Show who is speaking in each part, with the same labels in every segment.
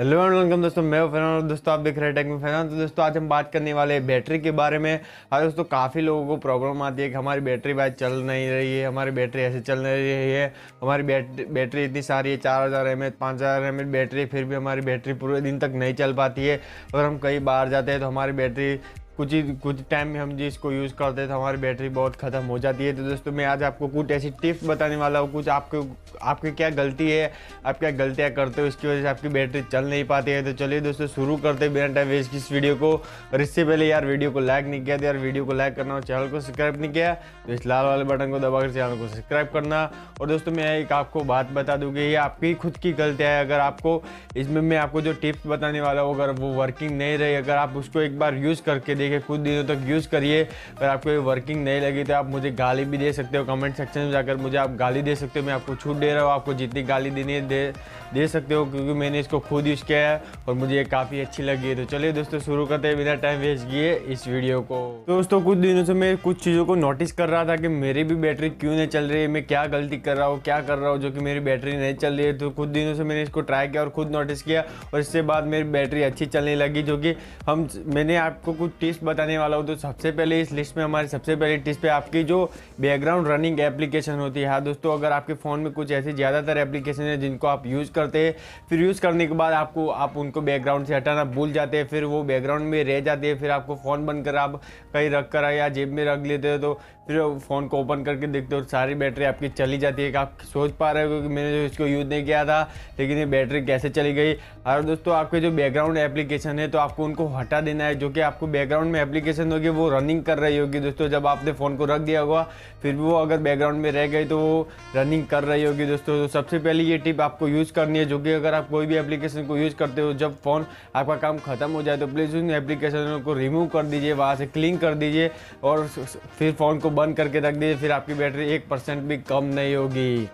Speaker 1: Hello and welcome दोस्तों, मैं फैजान और दोस्तों आप देख रहे हैं टेक में फैजान। तो दोस्तों आज हम बात करने वाले हैं बैटरी के बारे में। हाँ दोस्तों, काफ़ी लोगों को प्रॉब्लम आती है कि हमारी बैटरी भाई चल नहीं रही है, हमारी बैटरी ऐसे चल नहीं रही है। हमारी बैटरी इतनी सारी है, 4000 mAh 5000 mAh बैटरी, फिर भी हमारी बैटरी पूरे दिन तक नहीं चल पाती है। और हम कहीं बाहर जाते हैं तो हमारी बैटरी कुछ टाइम में हम जिसको यूज़ करते हैं तो हमारी बैटरी बहुत ख़त्म हो जाती है। तो दोस्तों मैं आज आपको कुछ ऐसी टिप्स बताने वाला हूँ, कुछ आपकी क्या गलती है, आप क्या गलतियाँ करते हो इसकी वजह से आपकी बैटरी चल नहीं पाती है। तो चलिए दोस्तों शुरू करते हैं बिना टाइम वेस्ट की इस वीडियो को। और इससे पहले यार वीडियो को लाइक नहीं किया तो यार वीडियो को लाइक करना और चैनल को सब्सक्राइब नहीं किया तो इस लाल वाले बटन को दबाकर चैनल को सब्सक्राइब करना। और दोस्तों मैं एक आपको बात बता दूँ कि ये आपकी खुद की गलतियाँ है। अगर आपको इसमें मैं आपको जो टिप्स बताने वाला हूँ अगर वो वर्किंग नहीं रही, अगर आप उसको एक बार यूज़ करके देखें, कुछ दिनों तक यूज़ करिए, अगर आपको ये वर्किंग नहीं लगी तो आप मुझे गाली भी दे सकते हो। कमेंट सेक्शन में जाकर मुझे आप गाली दे सकते हो, मैं आपको छूट दे रहा हूँ। आपको जितनी गाली देनी है दे सकते हो, क्योंकि मैंने इसको खुद यूज़ किया है और मुझे ये काफ़ी अच्छी लगी है। तो चलिए दोस्तों शुरू करते हैं बिना टाइम वेस्ट किए इस वीडियो को। तो दोस्तों कुछ दिनों से मैं कुछ चीज़ों को नोटिस कर रहा था कि मेरी भी बैटरी क्यों नहीं चल रही है, मैं क्या गलती कर रहा हूँ, क्या कर रहा हूँ जो कि मेरी बैटरी नहीं चल रही है। तो कुछ दिनों से मैंने इसको ट्राई किया और खुद नोटिस किया और इससे बाद मेरी बैटरी अच्छी चलने लगी। जो कि मैंने आपको कुछ टिप्स बताने वाला हूँ। तो सबसे पहले इस लिस्ट में हमारी सबसे पहली टिप्स पे आपकी जो बैकग्राउंड रनिंग एप्लीकेशन होती है। हाँ दोस्तों, अगर आपके फ़ोन में कुछ ऐसी ज़्यादातर एप्लीकेशन है जिनको आप यूज़ करते हैं, फिर यूज़ करने के बाद आप उनको बैकग्राउंड से हटाना भूल जाते हैं, फिर वो बैकग्राउंड में रह जाती है, फिर आपको फ़ोन बंद कर आप कहीं रख कर या जेब में रख लेते हो तो फिर फ़ोन को ओपन करके देखते हो सारी बैटरी आपकी चली जाती है। कि आप सोच पा रहे हो कि मैंने जो इसको यूज़ नहीं किया था लेकिन ये बैटरी कैसे चली गई। और दोस्तों आपके जो बैकग्राउंड एप्लीकेशन है तो आपको उनको हटा देना है। जो कि आपको बैकग्राउंड में एप्लीकेशन होगी वो रनिंग कर रही होगी दोस्तों, जब आपने फ़ोन को रख दिया होगा फिर भी वो अगर बैकग्राउंड में रह गई तो वो रनिंग कर रही होगी दोस्तों। तो सबसे पहले ये टिप आपको यूज़ करनी है। जो कि अगर आप कोई भी एप्लीकेशन को यूज़ करते हो, जब फ़ोन आपका काम खत्म हो जाए तो प्लीज़ उन एप्लीकेशनों को रिमूव कर दीजिए, वहाँ से क्लीन कर दीजिए और फिर फ़ोन को बंद करके रख दीजिए, फिर आपकी बैटरी 1% भी कम नहीं होगी।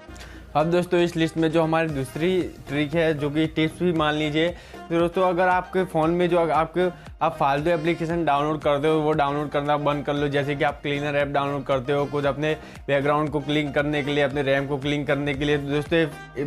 Speaker 1: अब दोस्तों इस लिस्ट में जो हमारी दूसरी ट्रिक है, जो कि टिप्स भी मान लीजिए। तो दोस्तों अगर आपके फ़ोन में जो आप फालतू एप्लीकेशन डाउनलोड करते हो वो डाउनलोड करना बंद कर लो। जैसे कि आप क्लीनर ऐप डाउनलोड करते हो कुछ अपने बैकग्राउंड को क्लीन करने के लिए, अपने रैम को क्लीन करने के लिए, तो दोस्तों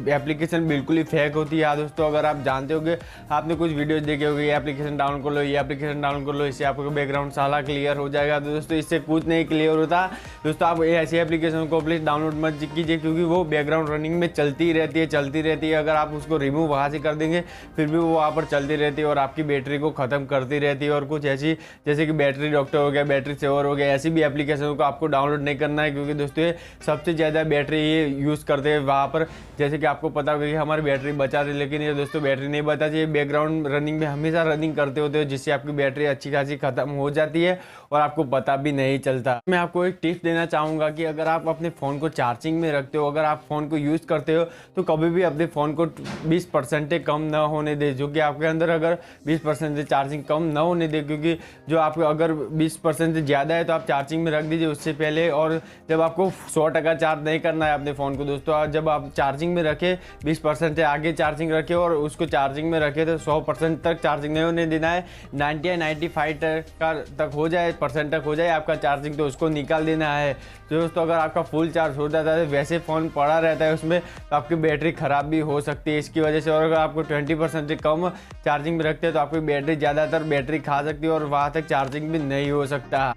Speaker 1: एप्लीकेशन बिल्कुल ही फेक होती है। दोस्तों अगर आप जानते हो कि आपने कुछ वीडियोज़ देखे होंगे, ये एप्लीकेशन डाउनलोड कर लो, ये एप्लीकेशन डाउनलोड कर लो, इससे आपका बैकग्राउंड सारा क्लियर हो जाएगा। तो दोस्तों इससे कुछ नहीं क्लियर होता दोस्तों। आप ऐसी एप्लीकेशन को प्लीज़ डाउनलोड मत कीजिए, क्योंकि वो बैकग्राउंड रनिंग में चलती रहती है। अगर आप उसको रिमूव वहाँ से कर देंगे फिर भी वो वहाँ पर चलती रहती है और आपकी बैटरी को ख़त्म करती रहती है। और कुछ ऐसी जैसे कि बैटरी डॉक्टर हो गया, बैटरी सेवर हो गया, ऐसी भी एप्लीकेशन को आपको डाउनलोड नहीं करना है, क्योंकि दोस्तों ये सबसे ज़्यादा बैटरी ये यूज़ करते हैं वहाँ पर। जैसे कि आपको पता होगा कि हमारी बैटरी बचा रही, लेकिन ये दोस्तों बैटरी नहीं बचाती है। बैकग्राउंड रनिंग में हमेशा रनिंग करते होते हो, जिससे आपकी बैटरी अच्छी खासी ख़त्म हो जाती है और आपको पता भी नहीं चलता। मैं आपको एक टिप्स देना चाहूँगा कि अगर आप अपने फ़ोन को चार्जिंग में रखते हो, अगर आप फ़ोन को यूज़ करते हो तो कभी भी अपने फ़ोन को 20% कम ना होने दे। जो कि आपके अंदर अगर 20% से चार्जिंग कम ना होने दे, क्योंकि जो आपको अगर 20% से ज़्यादा है तो आप चार्जिंग में रख दीजिए उससे पहले। और जब आपको 100% चार्ज नहीं करना है अपने फ़ोन को दोस्तों, जब आप चार्जिंग में रखें 20% से आगे चार्जिंग रखें और उसको चार्जिंग में रखें तो 100% तक चार्जिंग नहीं होने देना है। 90 या 95 तक हो जाए, परसेंट तक हो जाए आपका चार्जिंग, तो उसको निकाल देना है। तो दोस्तों अगर आपका फुल चार्ज हो जाता है वैसे फ़ोन पड़ा रहता है उसमें तो आपकी बैटरी ख़राब भी हो सकती है इसकी वजह से। और अगर आपको 20% से कम चार्जिंग में रखते हैं तो आपकी बैटरी ज़्यादातर बैटरी खा सकती है और वहाँ तक चार्जिंग भी नहीं हो सकता।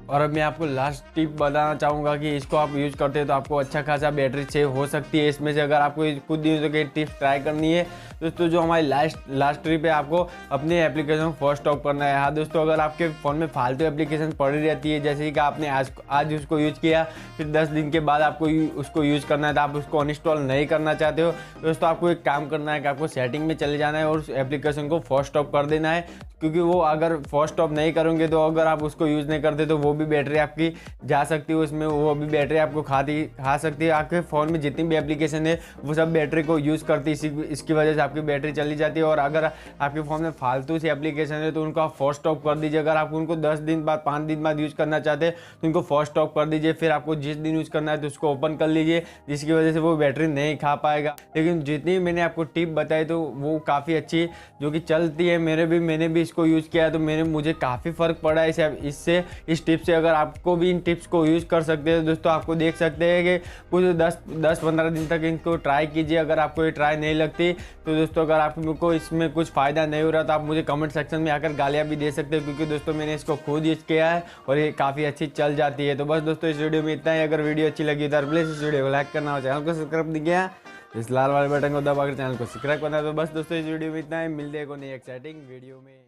Speaker 1: और अब मैं आपको लास्ट टिप बताना चाहूँगा कि इसको आप यूज़ करते हैं तो आपको अच्छा खासा बैटरी सेव हो सकती है इसमें से। अगर आपको कुछ दिनों के टिप्स ट्राई करनी है दोस्तों, जो हमारी लास्ट ट्रिप है, आपको अपने एप्लीकेशन फर्स्ट स्टॉप करना है। हाँ दोस्तों, अगर आपके फ़ोन में फालतू एप्लीकेशन पड़ी रहती है, जैसे कि आपने आज उसको यूज़ किया, फिर 10 दिन के बाद आपको उसको यूज़ करना है तो आप उसको अनइंस्टॉल नहीं करना चाहते हो दोस्तों, आपको एक काम करना है कि आपको सेटिंग में चले जाना है और उस एप्लीकेशन को फर्स्ट स्टॉप कर देना है। क्योंकि वो अगर फर्स्ट स्टॉप नहीं करोगे तो अगर आप उसको यूज़ नहीं करते तो वो भी बैटरी आपकी जा सकती है उसमें, वो भी बैटरी आपको खा सकती है। आपके फ़ोन में जितनी भी एप्लीकेशन है वो सब बैटरी को यूज़ करती है, इसकी वजह से आपकी बैटरी चली जाती है। और अगर आपके फ़ोन में फालतू से एप्लीकेशन है तो उनको आप फर्स्ट स्टॉप कर दीजिए। अगर आप उनको 10 दिन बाद 5 दिन बाद यूज़ करना चाहते हैं तो उनको फर्स्ट स्टॉप कर दीजिए, फिर आपको जिस दिन यूज़ करना है तो उसको ओपन कर लीजिए, जिसकी वजह से वो बैटरी नहीं खा पाएगा। लेकिन जितनी मैंने आपको टिप बताई तो वो काफ़ी अच्छी जो कि चलती है। मैंने भी इसको यूज़ किया तो मुझे काफ़ी फ़र्क पड़ा है इससे, इस टिप से। अगर आपको भी इन टिप्स को यूज़ कर सकते हैं दोस्तों, आपको देख सकते हैं कि कुछ 10-15 दिन तक इनको ट्राई कीजिए। अगर आपको ये ट्राई नहीं लगती तो तो दोस्तों अगर आपको इसमें कुछ फ़ायदा नहीं हो रहा तो आप मुझे कमेंट सेक्शन में आकर गालियाँ भी दे सकते हो, क्योंकि दोस्तों मैंने इसको खुद यूज़ किया है और ये काफ़ी अच्छी चल जाती है। तो बस दोस्तों इस वीडियो में इतना ही। अगर वीडियो अच्छी लगी तो प्लीज़ इस वीडियो को लाइक करना और चैनल को सब्सक्राइब नहीं किया इस लाल वाले बटन को दबाकर चैनल को सब्सक्राइब करना है। तो बस दोस्तों इस वीडियो में इतना ही, मिलते हैं को नई एक्साइटिंग वीडियो में।